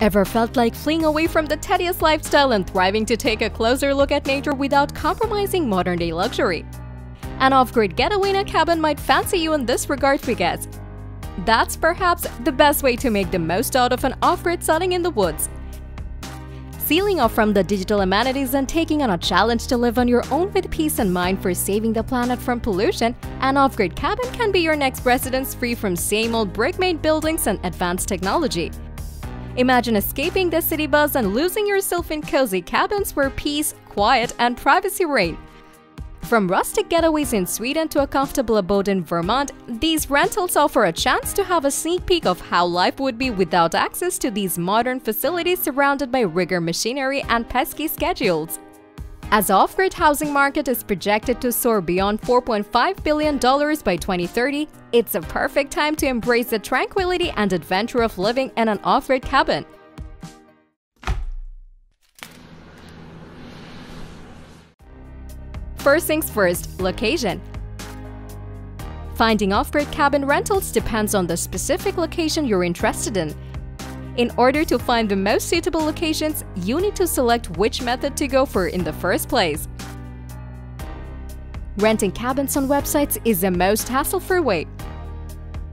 Ever felt like fleeing away from the tedious lifestyle and thriving to take a closer look at nature without compromising modern-day luxury? An off-grid getaway in a cabin might fancy you in this regard because that's perhaps the best way to make the most out of an off-grid setting in the woods. Sealing off from the digital amenities and taking on a challenge to live on your own with peace and mind for saving the planet from pollution, an off-grid cabin can be your next residence free from same-old brick-made buildings and advanced technology. Imagine escaping the city buzz and losing yourself in cozy cabins where peace, quiet, and privacy reign. From rustic getaways in Sweden to a comfortable abode in Vermont, these rentals offer a chance to have a sneak peek of how life would be without access to these modern facilities surrounded by rigor machinery and pesky schedules. As the off-grid housing market is projected to soar beyond $4.5 billion by 2030, it's a perfect time to embrace the tranquility and adventure of living in an off-grid cabin. First things first, location. Finding off-grid cabin rentals depends on the specific location you're interested in. In order to find the most suitable locations, you need to select which method to go for in the first place. Renting cabins on websites is the most hassle-free way.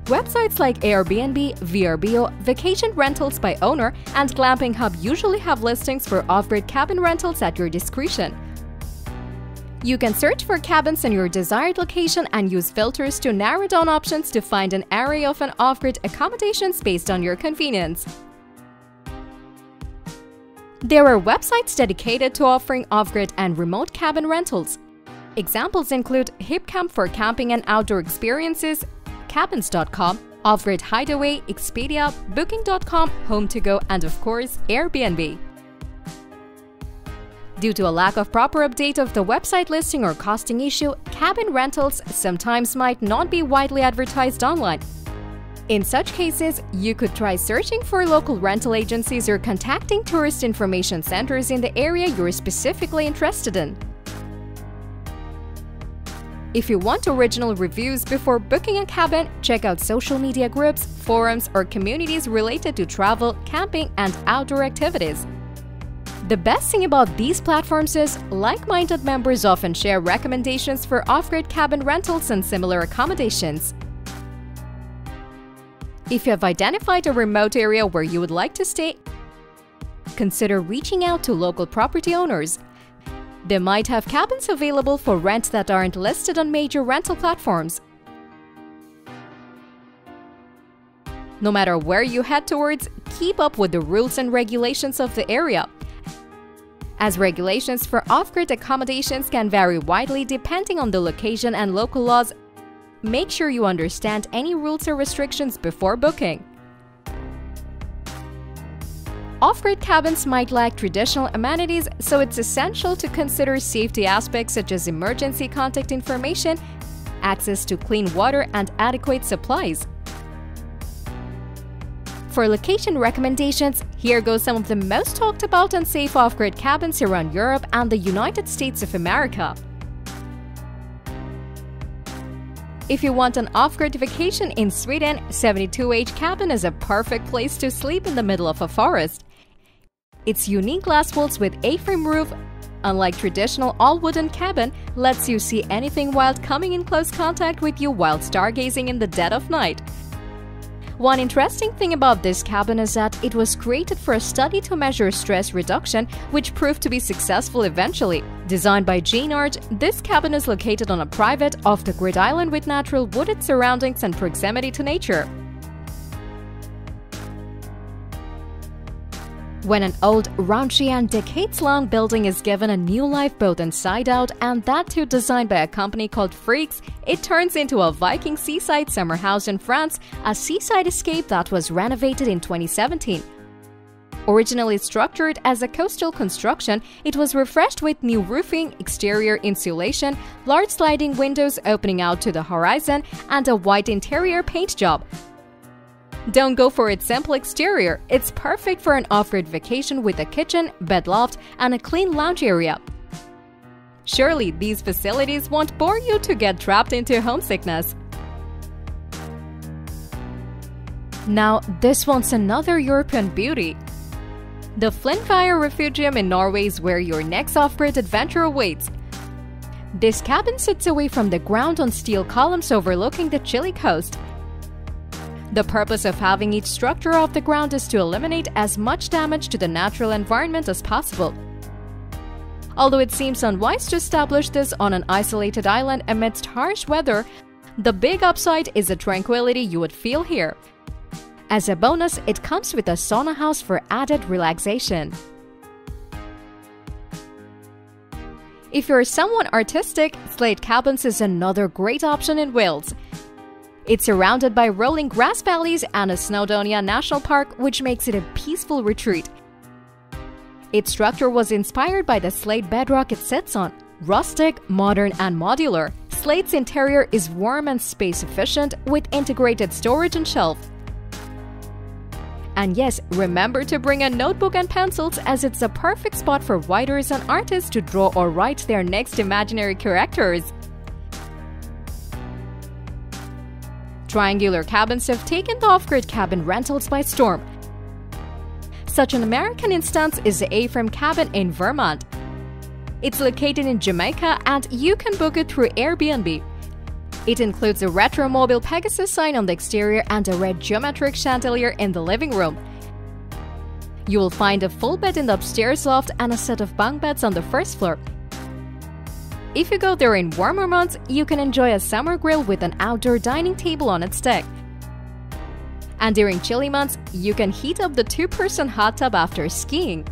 Websites like Airbnb, VRBO, Vacation Rentals by Owner, and Glamping Hub usually have listings for off-grid cabin rentals at your discretion. You can search for cabins in your desired location and use filters to narrow down options to find an array of off-grid accommodations based on your convenience. There are websites dedicated to offering off-grid and remote cabin rentals. Examples include HipCamp for camping and outdoor experiences, Cabins.com, Off-Grid Hideaway, Expedia, Booking.com, Home2Go, and of course, Airbnb. Due to a lack of proper update of the website listing or costing issue, cabin rentals sometimes might not be widely advertised online. In such cases, you could try searching for local rental agencies or contacting tourist information centers in the area you're specifically interested in. If you want original reviews before booking a cabin, check out social media groups, forums, or communities related to travel, camping, and outdoor activities. The best thing about these platforms is like-minded members often share recommendations for off-grid cabin rentals and similar accommodations. If you have identified a remote area where you would like to stay, consider reaching out to local property owners. They might have cabins available for rent that aren't listed on major rental platforms. No matter where you head towards, keep up with the rules and regulations of the area, as regulations for off-grid accommodations can vary widely depending on the location and local laws. Make sure you understand any rules or restrictions before booking. Off-grid cabins might lack traditional amenities, so it's essential to consider safety aspects such as emergency contact information, access to clean water, and adequate supplies. For location recommendations, here go some of the most talked about and safe off-grid cabins around Europe and the United States of America. If you want an off-grid vacation in Sweden, 72H Cabin is a perfect place to sleep in the middle of a forest. Its unique glass walls with A-frame roof, unlike traditional all-wooden cabin, lets you see anything wild coming in close contact with you while stargazing in the dead of night. One interesting thing about this cabin is that it was created for a study to measure stress reduction, which proved to be successful eventually. Designed by Jear, this cabin is located on a private, off-the-grid island with natural wooded surroundings and proximity to nature. When an old, raunchy and decades-long building is given a new life both inside out, and that too designed by a company called Freaks, it turns into a Viking seaside summer house in France, a seaside escape that was renovated in 2017. Originally structured as a coastal construction, it was refreshed with new roofing, exterior insulation, large sliding windows opening out to the horizon, and a white interior paint job. Don't go for its simple exterior, it's perfect for an off-grid vacation with a kitchen, bed loft, and a clean lounge area. Surely these facilities won't bore you to get trapped into homesickness. Now, this one's another European beauty. The Flintfire Refugium in Norway is where your next off-grid adventure awaits. This cabin sits away from the ground on steel columns overlooking the chilly coast. The purpose of having each structure off the ground is to eliminate as much damage to the natural environment as possible. Although it seems unwise to establish this on an isolated island amidst harsh weather, the big upside is the tranquility you would feel here. As a bonus, it comes with a sauna house for added relaxation. If you're someone artistic, Slate Cabins is another great option in Wales. It's surrounded by rolling grass valleys and a Snowdonia National Park, which makes it a peaceful retreat. Its structure was inspired by the slate bedrock it sits on. Rustic, modern, and modular, Slate's interior is warm and space-efficient with integrated storage and shelf. And yes, remember to bring a notebook and pencils, as it's a perfect spot for writers and artists to draw or write their next imaginary characters. Triangular cabins have taken the off-grid cabin rentals by storm. Such an American instance is the A-frame cabin in Vermont. It's located in Jamaica and you can book it through Airbnb. It includes a retro mobile Pegasus sign on the exterior and a red geometric chandelier in the living room. You will find a full bed in the upstairs loft and a set of bunk beds on the first floor. If you go there in warmer months, you can enjoy a summer grill with an outdoor dining table on its deck. And during chilly months, you can heat up the 2-person hot tub after skiing.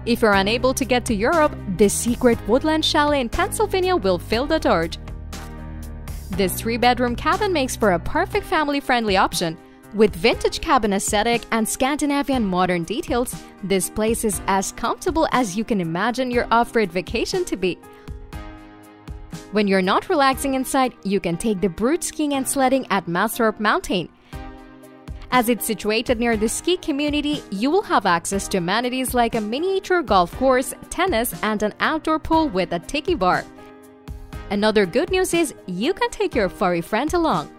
If you're unable to get to Europe, this secret woodland chalet in Pennsylvania will fill the torch. This 3-bedroom cabin makes for a perfect family-friendly option. With vintage cabin aesthetic and Scandinavian modern details, this place is as comfortable as you can imagine your off-grid vacation to be. When you're not relaxing inside, you can take the brood skiing and sledding at Mailtravelinspection Mountain. As it's situated near the ski community, you will have access to amenities like a miniature golf course, tennis, and an outdoor pool with a tiki bar. Another good news is you can take your furry friend along.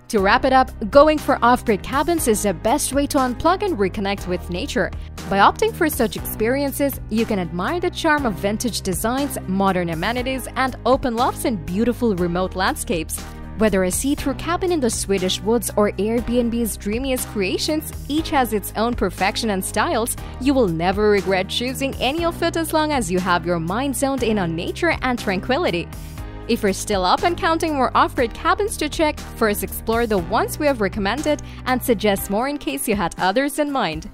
To wrap it up, going for off-grid cabins is the best way to unplug and reconnect with nature. By opting for such experiences, you can admire the charm of vintage designs, modern amenities, and open lofts in beautiful remote landscapes. Whether a see-through cabin in the Swedish woods or Airbnb's dreamiest creations, each has its own perfection and styles, you will never regret choosing any of it as long as you have your mind zoned in on nature and tranquility. If you're still up and counting more off-grid cabins to check, first explore the ones we have recommended and suggest more in case you had others in mind.